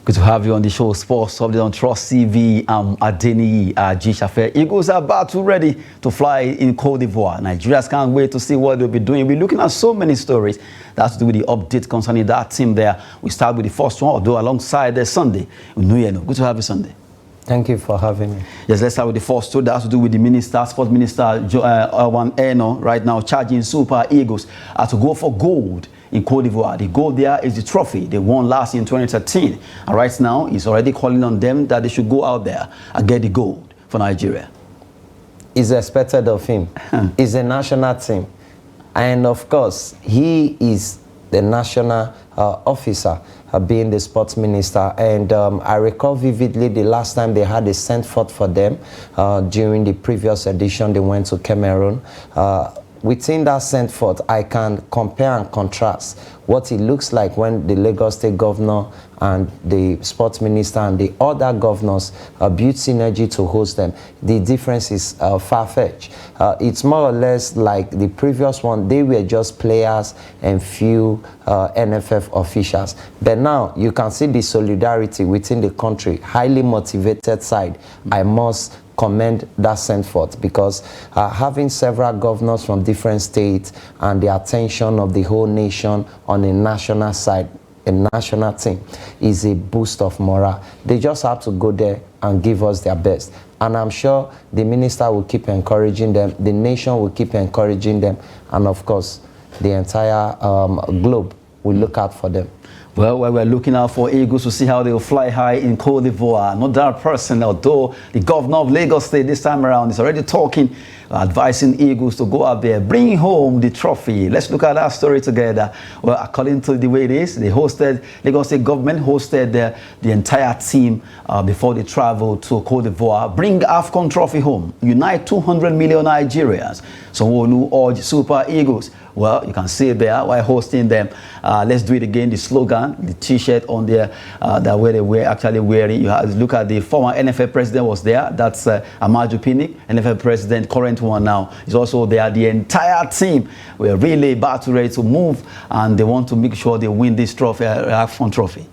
Good to have you on the show, Sports Update on Trust TV. I'm Adeni G. Eagles are about to ready to fly in Côte d'Ivoire. Nigerians can't wait to see what they'll be doing. We're looking at so many stories that have to do with the update concerning that team there. We start with the first one, although alongside the Sunday. Iheanacho. Good to have you, Sunday. Thank you for having me. Yes, let's start with the first story that has to do with the minister, Sports Minister Iheanacho, right now charging Super Eagles to go for gold in Côte d'Ivoire. The gold there is the trophy they won last year in 2013. And right now, he's already calling on them that they should go out there and get the gold for Nigeria. It's expected of him. It's a national team. And of course, he is the national officer, being the sports minister. And I recall vividly the last time they had a send-forth for them during the previous edition. They went to Cameroon. Within that send-forth, I can compare and contrast what it looks like when the Lagos State governor and the sports minister and the other governors build synergy to host them. The difference is far-fetched. It's more or less like the previous one. They were just players and few NFF officials. But now you can see the solidarity within the country, highly motivated side. I must commend that send-forth, because having several governors from different states and the attention of the whole nation on a national side, a national team, is a boost of morale. They just have to go there and give us their best. And I'm sure the minister will keep encouraging them, the nation will keep encouraging them, and of course, the entire globe will look out for them. Well, we're looking out for Eagles to see how they will fly high in Côte d'Ivoire. Not that person, although the governor of Lagos State this time around is already talking, advising Eagles to go out there, bring home the trophy. Let's look at that story together. Well, according to the way it is, they hosted, Lagos State government hosted the entire team before they traveled to Côte d'Ivoire. Bring AFCON trophy home. Unite 200 million Nigerians. So who urge Super Eagles. Well, you can see it there while hosting them. Let's do it again. The slogan, the T-shirt on there, that where they were actually wearing. You have to look at the former NFL president was there. That's Amaju Pinnick, NFL president, current one now. Is also there. The entire team were really about to ready to move, and they want to make sure they win this trophy, AFCON trophy.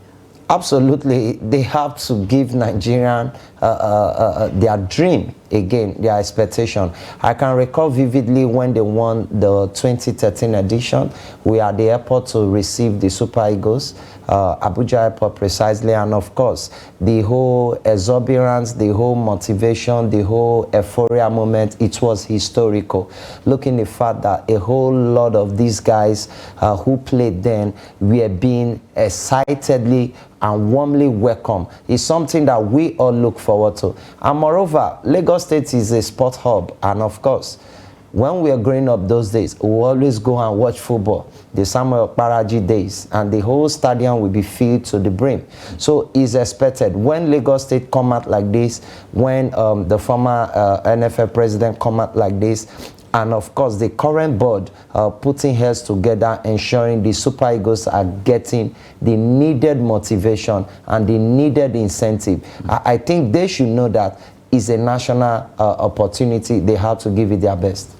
Absolutely, they have to give Nigerian their dream again, their expectation. I can recall vividly when they won the 2013 edition. We are at the airport to receive the Super Eagles, Abuja Airport precisely, and of course, the whole exuberance, the whole motivation, the whole euphoria moment, it was historical. Looking at the fact that a whole lot of these guys who played then were being excitedly and warmly welcome is something that we all look forward to. And moreover, Lagos State is a sport hub, and of course, when we were growing up those days, we always go and watch football, the Samuel Paraji days, and the whole stadium will be filled to the brim. So it's expected when Lagos State come out like this, when the former NFL president come out like this, and of course the current board putting heads together, ensuring the Super Eagles are getting the needed motivation and the needed incentive. I think they should know that it's a national opportunity. They have to give it their best.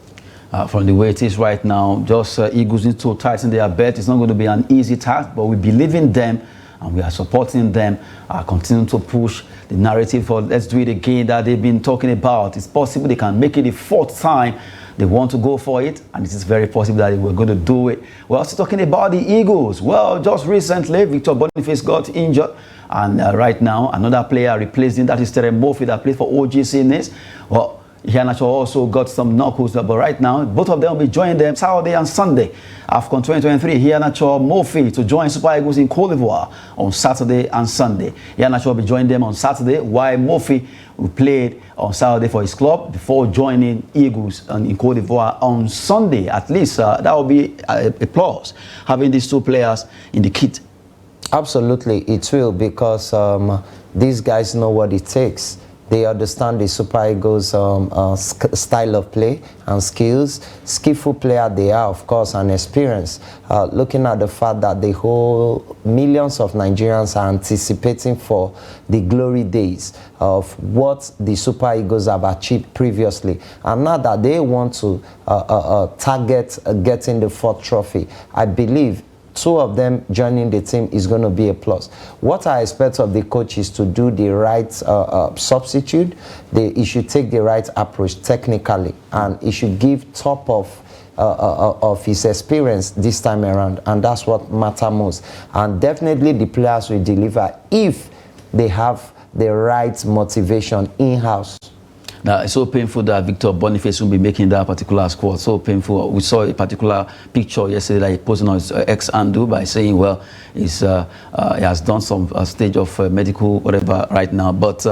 From the way it is right now, just Eagles need to tighten their belt. It's not going to be an easy task, but we believe in them and we are supporting them, continuing to push the narrative for let's do it again that they've been talking about. It's possible they can make it the fourth time they want to go for it, and it is very possible that we're going to do it. We're also talking about the Eagles. Well, just recently, Victor Boniface got injured, and right now, another player replaced him. That is Moffi that played for OGC in this. Well, Iheanacho also got some knuckles, but right now, both of them will be joining them Saturday and Sunday. AFCON 2023, Iheanacho, Moffi to join Super Eagles in Côte d'Ivoire on Saturday and Sunday. Iheanacho will be joining them on Saturday, while Moffi will play on Saturday for his club before joining Eagles in Côte d'Ivoire on Sunday. At least that will be a plus, having these two players in the kit. Absolutely, it will, because these guys know what it takes. They understand the Super Eagles style of play and skills. Skillful player they are, of course, and experience. Looking at the fact that the whole millions of Nigerians are anticipating for the glory days of what the Super Eagles have achieved previously. And now that they want to target getting the 4th trophy, I believe 2 of them joining the team is going to be a plus. What I expect of the coach is to do the right substitute. He should take the right approach technically, and he should give top of his experience this time around, and that's what matters most. And definitely the players will deliver if they have the right motivation in-house. Now, it's so painful that Victor Boniface will be making that particular squad. So painful. We saw a particular picture yesterday that he posted on his ex-handle by saying, well, he has done some stage of medical whatever right now. But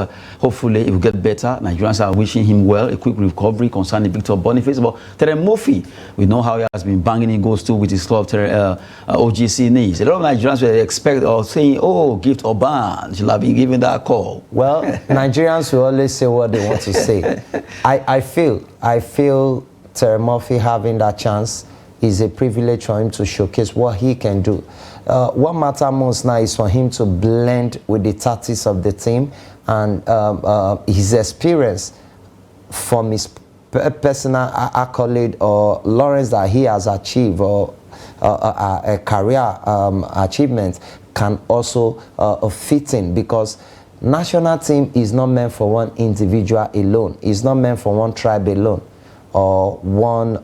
hopefully it will get better. Nigerians are wishing him well, a quick recovery concerning Victor Boniface. But Moffi, we know how he has been banging in goals too with his club, OGC Nice. A lot of Nigerians will expect or saying, oh, Gift Oban should have been given that call. Well, Nigerians will always say what they want to say. I feel Terry Moffi having that chance is a privilege for him to showcase what he can do. What matters most now is for him to blend with the tactics of the team and his experience from his personal accolade or laurels that he has achieved or a career achievement can also fit in, because national team is not meant for one individual alone. It's not meant for one tribe alone or one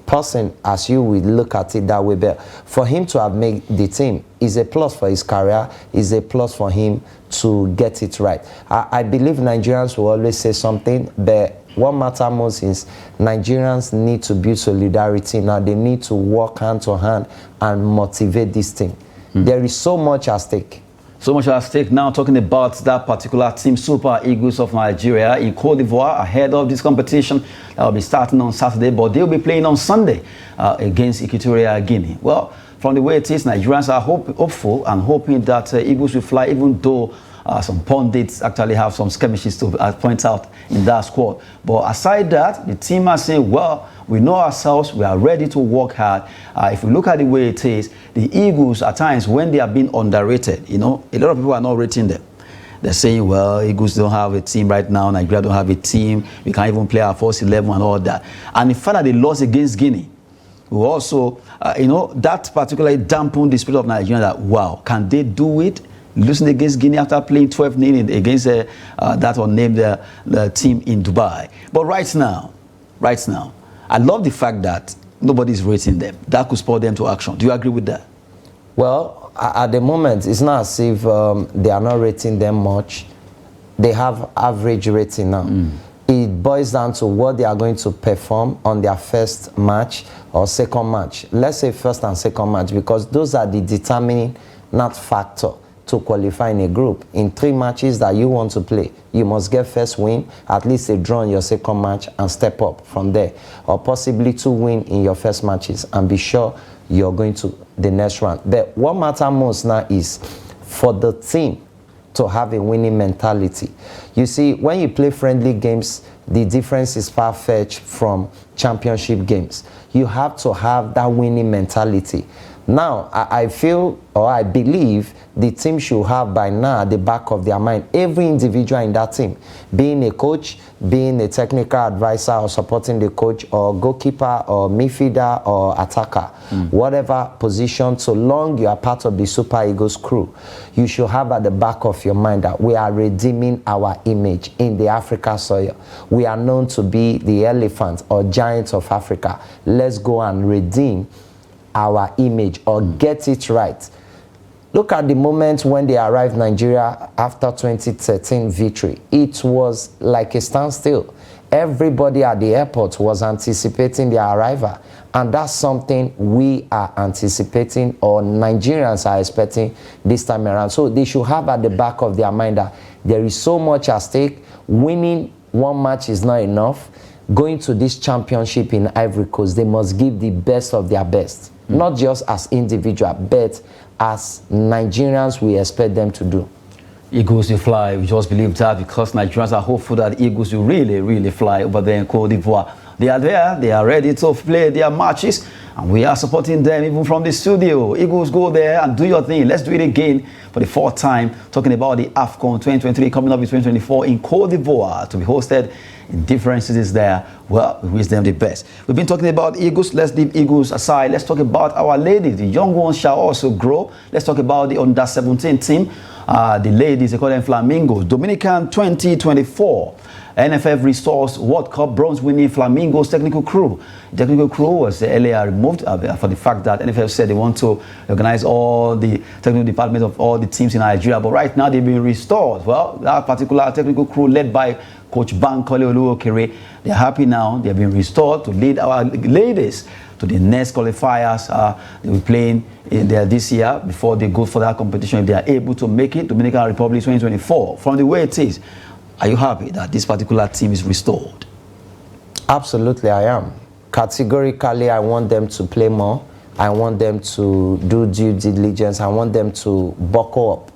person, as you will look at it that way. But for him to have made the team is a plus for his career, is a plus for him to get it right. I believe Nigerians will always say something, but what matters most is Nigerians need to build solidarity now. They need to work hand to hand and motivate this team. There is so much at stake. So much at stake now, talking about that particular team, Super Eagles of Nigeria in Côte d'Ivoire, ahead of this competition that will be starting on Saturday, but they'll be playing on Sunday against Equatorial Guinea. Well, from the way it is, Nigerians are hopeful and hoping that Eagles will fly, even though some pundits actually have some skirmishes to point out in that squad. But aside that, the team are saying, well, we know ourselves, we are ready to work hard. If we look at the way it is, the Eagles at times, when they are being underrated, you know, a lot of people are not rating them. They're saying, well, Eagles don't have a team right now, Nigeria don't have a team, we can't even play our first 11 and all that. And the fact that they lost against Guinea, who also, you know, that particularly dampened the spirit of Nigeria that, wow, can they do it? Losing against Guinea after playing 12-0 against that unnamed the team in Dubai. But right now, I love the fact that nobody's rating them. That could spur them to action. Do you agree with that? Well, at the moment, it's not as if they are not rating them much. They have average rating now. It boils down to what they are going to perform on their first match or second match. Let's say first and second match, because those are the determining not factor to qualify in a group. In 3 matches that you want to play, you must get first win, at least a draw in your second match, and step up from there. Or possibly 2 wins in your first matches and be sure you're going to the next round. But what matters most now is for the team to have a winning mentality. You see, when you play friendly games, the difference is far-fetched from championship games. You have to have that winning mentality. Now, I feel, or I believe, the team should have by now at the back of their mind every individual in that team, being a coach, being a technical advisor or supporting the coach, or goalkeeper or midfielder or attacker, whatever position, so long you are part of the Super Eagles crew, you should have at the back of your mind that we are redeeming our image in the Africa soil. We are known to be the elephant or giant of Africa. Let's go and redeem our image or get it right. Look at the moment when they arrived in Nigeria after 2013 victory. It was like a standstill. Everybody at the airport was anticipating their arrival, and that's something we are anticipating, or Nigerians are expecting this time around. So they should have at the back of their mind that there is so much at stake. Winning 1 match is not enough. Going to this championship in Ivory Coast, they must give the best of their best. Not just as individual, but as Nigerians we expect them to do. Eagles will fly. We just believe that because Nigerians are hopeful that Eagles will really, really fly over there in Côte d'Ivoire. They are there. They are ready to play their matches. And we are supporting them even from the studio. Eagles, go there and do your thing. Let's do it again for the fourth time. Talking about the AFCON 2023 coming up in 2024 in Côte d'Ivoire to be hosted in different cities there. Well, we wish them the best. We've been talking about Eagles. Let's leave Eagles aside. Let's talk about our ladies. The young ones shall also grow. Let's talk about the under-17 team. The ladies, they call them Flamingos. Dominican 2024. NFF restores World Cup bronze-winning Flamingos technical crew. The technical crew was earlier removed for the fact that NFF said they want to organize all the technical departments of all the teams in Nigeria. But right now, they've been restored. Well, that particular technical crew led by Coach Bankole Oluokere, they're happy now. They've been restored to lead our ladies to the next qualifiers. They'll be playing in there this year before they go for that competition. If they are able to make it, Dominican Republic 2024. From the way it is, are you happy that this particular team is restored? Absolutely, I am. Categorically, I want them to play more. I want them to do due diligence. I want them to buckle up.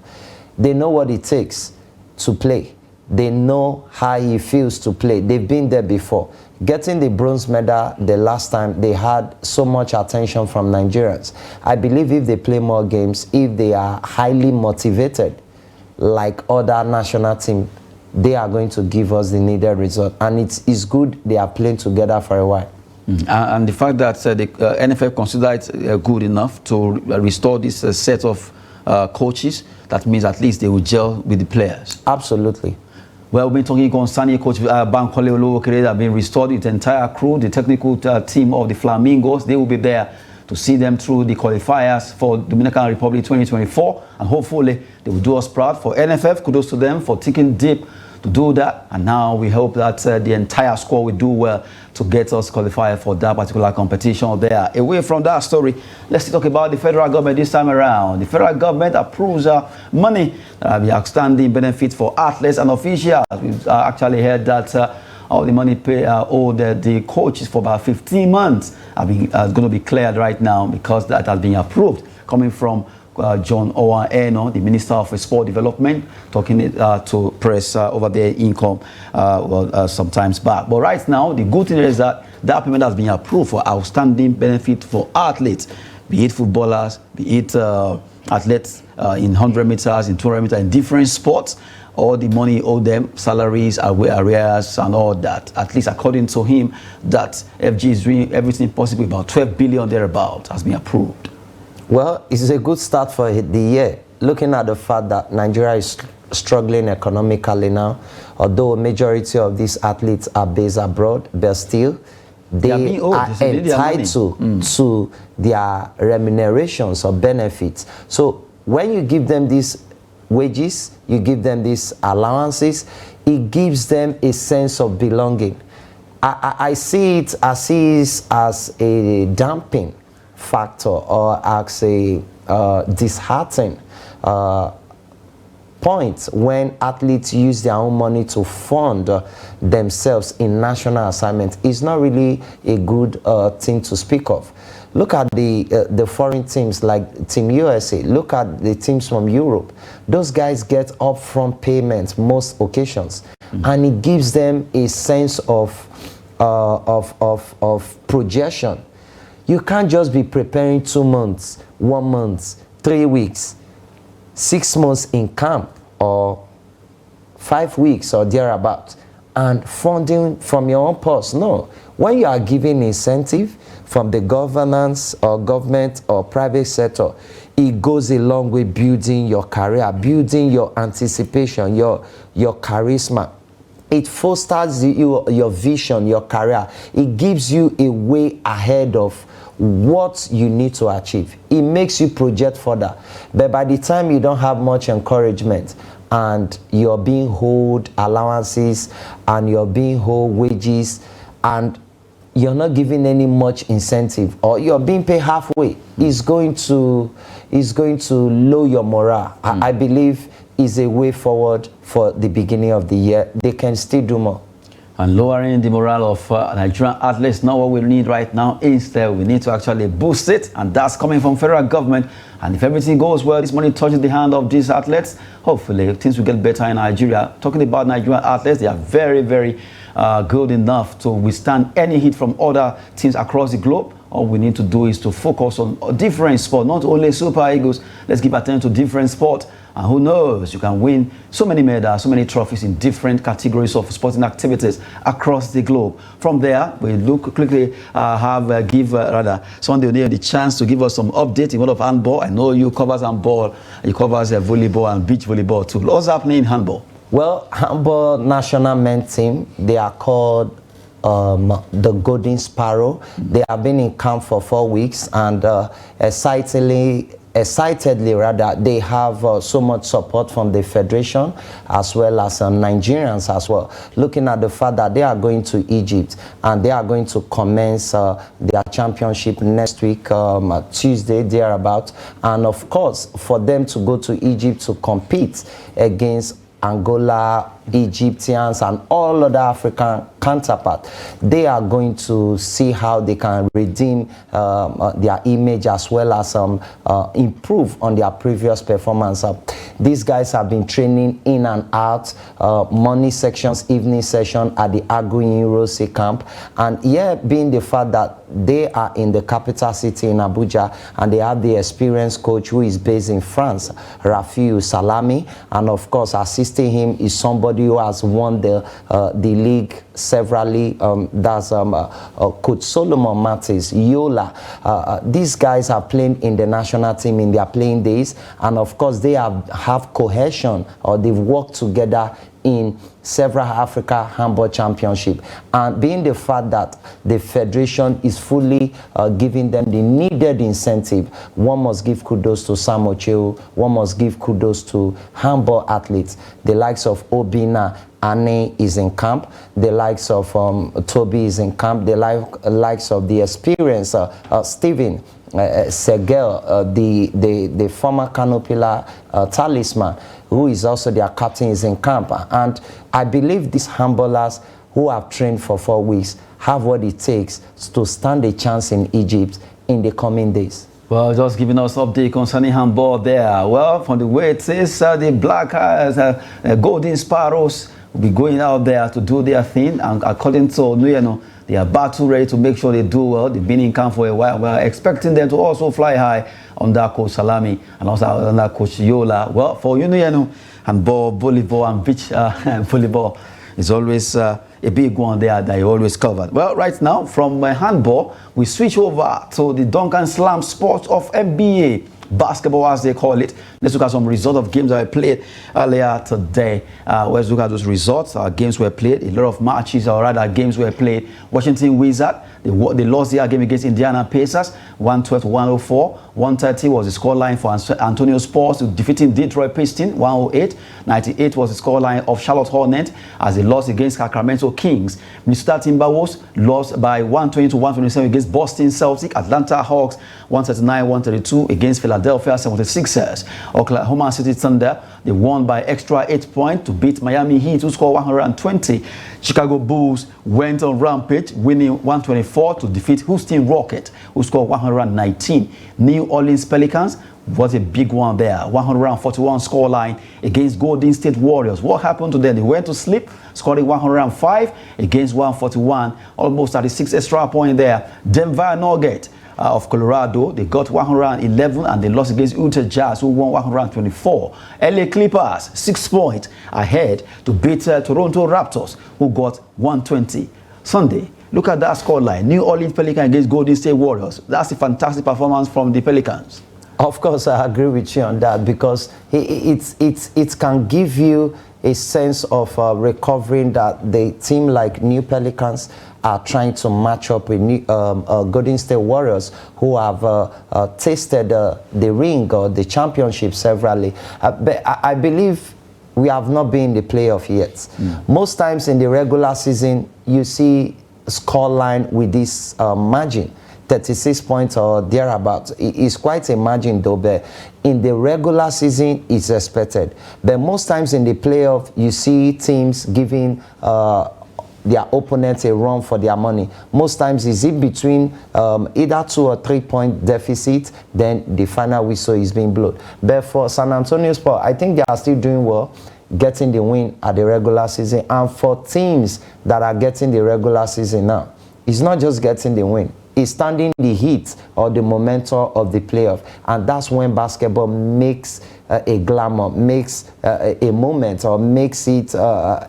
They know what it takes to play. They know how it feels to play. They've been there before. Getting the bronze medal the last time, they had so much attention from Nigerians. I believe if they play more games, if they are highly motivated, like other national teams, they are going to give us the needed result. And it's good they are playing together for a while. And the fact that the NFF considered it good enough to restore this set of coaches, that means at least they will gel with the players. Absolutely. Well, we've been talking concerning Coach Bankole Oluokere that have been restored with the entire crew, the technical team of the Flamingos. They will be there to see them through the qualifiers for Dominican Republic 2024. And hopefully, they will do us proud. For NFF, kudos to them for thinking deep to do that. And now we hope that the entire squad will do well to get us qualified for that particular competition there. Away from that story, let's talk about the federal government this time around. The federal government approves money, the outstanding benefits for athletes and officials. We've actually heard that all the money owed the coaches for about 15 months are going to be cleared right now because that has been approved, coming from John Owa-Eno, the Minister of Sport Development, talking to press over their income some times back. But right now, the good thing is that that payment has been approved for outstanding benefit for athletes, be it footballers, be it athletes in 100 meters, in 200 meters, in different sports. All the money owed them, salaries, arrears, and all that. At least according to him, that FG is doing everything possible. About 12 billion thereabout has been approved. Well, it's a good start for the year. Looking at the fact that Nigeria is struggling economically now, although a majority of these athletes are based abroad, but still they are entitled to their remunerations or benefits. So when you give them these wages, you give them these allowances, it gives them a sense of belonging. I see it as a damping factor or as a disheartening point when athletes use their own money to fund themselves in national assignments. It's not really a good thing to speak of. Look at the foreign teams like Team USA. Look at the teams from Europe. Those guys get upfront payments most occasions, and it gives them a sense of projection. You can't just be preparing 2 months, 1 month, 3 weeks, 6 months in camp, or 5 weeks or thereabout, and funding from your own purse. No. When you are giving incentive from the governance or government or private sector, it goes along with building your career, building your anticipation, your charisma. It fosters your vision, your career. It gives you a way ahead of what you need to achieve. It makes you project further. But by the time you don't have much encouragement and you're being owed allowances and you're being owed wages and you're not giving any much incentive or you're being paid halfway, it's going to lower your morale. I believe is a way forward for the beginning of the year. They can still do more. and lowering the morale of Nigerian athletes, not what we need right now. Instead, we need to actually boost it, and that's coming from federal government. And if everything goes well, this money touches the hand of these athletes, hopefully things will get better in Nigeria. Talking about Nigerian athletes, they are very, very good enough to withstand any hit from other teams across the globe. All we need to do is to focus on different sports, not only Super Eagles. Let's give attention to different sports. And who knows, you can win so many medals, so many trophies in different categories of sporting activities across the globe. From there, we look quickly give Sunday the chance to give us some update in world of handball. I know you covers handball, you covers volleyball and beach volleyball too. What's happening in handball? Well, handball national men's team, they are called the Golden Sparrow. They have been in camp for 4 weeks, and excitedly rather, they have so much support from the federation as well as Nigerians as well, looking at the fact that they are going to Egypt and they are going to commence their championship next week, Tuesday thereabout. And of course, for them to go to Egypt to compete against Angola, Egyptians, and all other African counterparts, they are going to see how they can redeem their image as well as improve on their previous performance. These guys have been training in and out, morning sections, evening session at the Aguin Rose camp, and here being the fact that they are in the capital city in Abuja, and they have the experienced coach who is based in France, Rafiu Salami, and of course assisting him is somebody who has won the league severally. That's Coach Solomon Mattis, Yola. These guys are playing in the national team in their playing days, and of course they have cohesion, or they've worked together in several Africa Handball Championship. And being the fact that the federation is fully giving them the needed incentive, one must give kudos to Sam Ocheu, one must give kudos to handball athletes. The likes of Obina Annie is in camp, the likes of Toby is in camp, the likes of the experienced Stephen Segel, the former Canopilla talisman, who is also their captain, is in camp. And I believe these handballers who have trained for 4 weeks have what it takes to stand a chance in Egypt in the coming days. Well, just giving us update concerning handball there. Well, from the way it is, the Black Golden Sparrows will be going out there to do their thing, and according to they are battle ready to make sure they do well. They've been in camp for a while. We're expecting them to also fly high under Coach Salami and also under Coach Yola. Well, for handball, volleyball, and beach volleyball is always a big one there that you always covered. Well, right now, from handball, we switch over to the Duncan Slam Sports of NBA. Basketball, as they call it. Let's look at some results of games that were played earlier today. Let's look at those results. Games were played. A lot of matches, or rather games were played. Washington Wizards, they lost their game against Indiana Pacers, 112-104. 130 was the scoreline for Antonio Spurs, defeating Detroit Pistons, 108. 98 was the scoreline of Charlotte Hornets as they lost against Sacramento Kings. Minnesota Timberwolves lost by 120-127 against Boston Celtics. Atlanta Hawks, 139-132 against Philadelphia 76ers. Oklahoma City Thunder, they won by extra 8 points to beat Miami Heat, who scored 120. Chicago Bulls went on rampage, winning 124 to defeat Houston Rockets, who scored 119. New Orleans Pelicans was a big one there, 141 scoreline against Golden State Warriors. What happened to them? They went to sleep, scoring 105 against 141, almost 36 extra point there. Denver Nuggets of Colorado, they got 111 and they lost against Utah Jazz, who won 124. LA Clippers 6 points ahead to beat Toronto Raptors, who got 120. Sunday, look at that scoreline. New Orleans Pelicans against Golden State Warriors. That's a fantastic performance from the Pelicans. Of course, I agree with you on that, because it can give you a sense of recovering that the team like New Pelicans are trying to match up with Golden State Warriors, who have tasted the ring or the championship severally. But I believe we have not been in the playoff yet. Most times in the regular season, you see scoreline with this margin. 36 points or thereabouts. It's quite a margin though, but in the regular season, it's expected. But most times in the playoff, you see teams giving their opponents a run for their money. Most times it's in between either 2 or 3 point deficit, then the final whistle is being blown. But for San Antonio Spurs, I think they are still doing well, getting the win at the regular season. And for teams that are getting the regular season now, it's not just getting the win, it's standing the heat or the momentum of the playoff. And that's when basketball makes a glamour, makes a moment, or makes it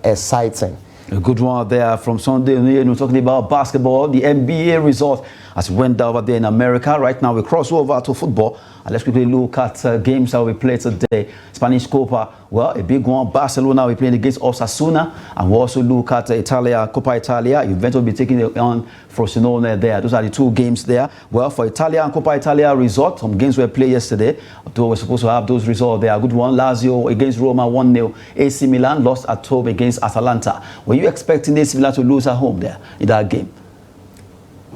exciting. A good one there from Sunday. We're talking about basketball, the NBA result as we went over there in America. Right now we cross over to football. And let's quickly look at games that we played today. Spanish Copa, well, a big one. Barcelona, we're playing against Osasuna. And we also look at Italia, Coppa Italia. Juventus will be taking it on Frosinone there. Those are the two games there. Well, for Italia and Coppa Italia result, some games were played yesterday. Though we're supposed to have those results there. Good one. Lazio against Roma 1-0. AC Milan lost at home against Atalanta. Were you expecting AC Milan to lose at home there in that game?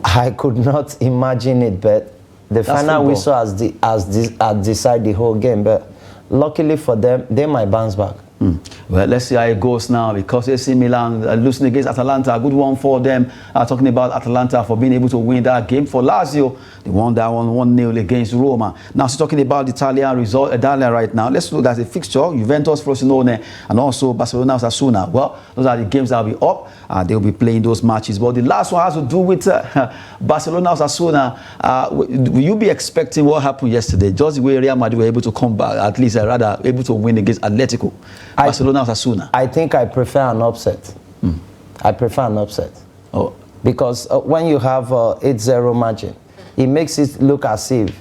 I could not imagine it, but the final whistle has decided the whole game. But luckily for them, they might bounce back. Well, let's see how it goes now, because AC Milan losing against Atalanta, a good one for them. Talking about Atalanta for being able to win that game. For Lazio, they won that one 1-0 against Roma. Now, so talking about the Italian result, Italia right now, let's look at the fixture. Juventus, Frosinone, and also Barcelona, Osasuna. Well, those are the games that will be up. They'll be playing those matches. But the last one has to do with Barcelona, Osasuna. Will you be expecting what happened yesterday? Just the way Real Madrid were able to come back, at least rather able to win against Atletico. Barcelona, Osasuna. I think I prefer an upset. I prefer an upset. Oh. Because when you have 8-0 margin, it makes it look as if,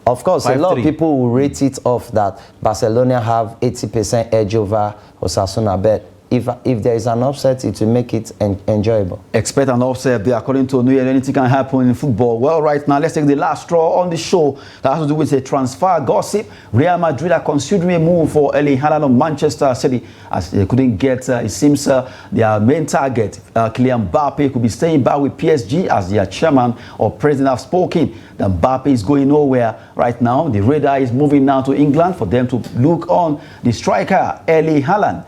of course, 5-3. A lot of people will rate it off that Barcelona have 80% edge over Osasuna, but if there is an upset, it will make it enjoyable. Expect an upset there. According to New Year, anything can happen in football. Well, right now, let's take the last straw on the show that has to do with a transfer gossip. Real Madrid are considering a move for Iheanacho of Manchester City, as they couldn't get, it seems, their main target, Kylian Mbappe, could be staying back with PSG, as their chairman or president have spoken. That Mbappe is going nowhere right now. The radar is moving now to England for them to look on the striker, Erling Haaland.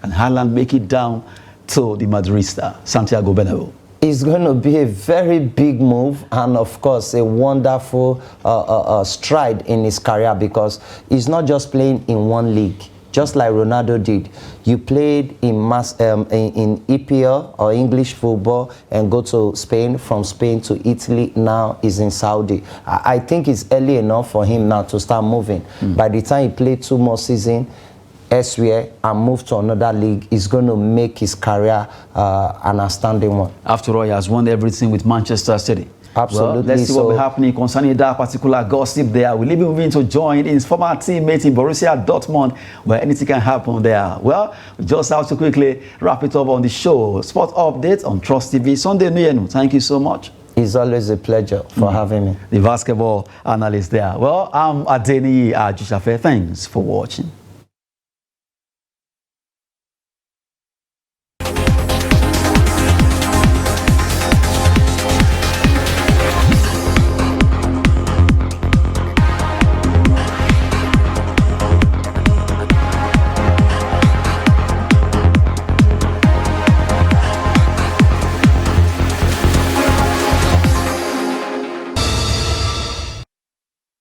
And Haaland make it down to the Madrid star, Santiago Bernabeu. It's going to be a very big move, and of course a wonderful stride in his career, because he's not just playing in one league, just like Ronaldo did. You played in EPL or English football and go to Spain, from Spain to Italy, now he's in Saudi. I think it's early enough for him now to start moving. By the time he played 2 more seasons elsewhere and move to another league, is going to make his career an outstanding one. After all, he has won everything with Manchester City. Absolutely. Well, let's see what will be happening concerning that particular gossip there. We'll be moving to join his former teammate in Borussia Dortmund, where anything can happen there. Well, we just have to quickly wrap it up on the show. Sport update on Trust TV. Sunday Iheanacho, thank you so much. It's always a pleasure for having me. The basketball analyst there. Well, I'm Adeniyi Ajishafe. Thanks for watching.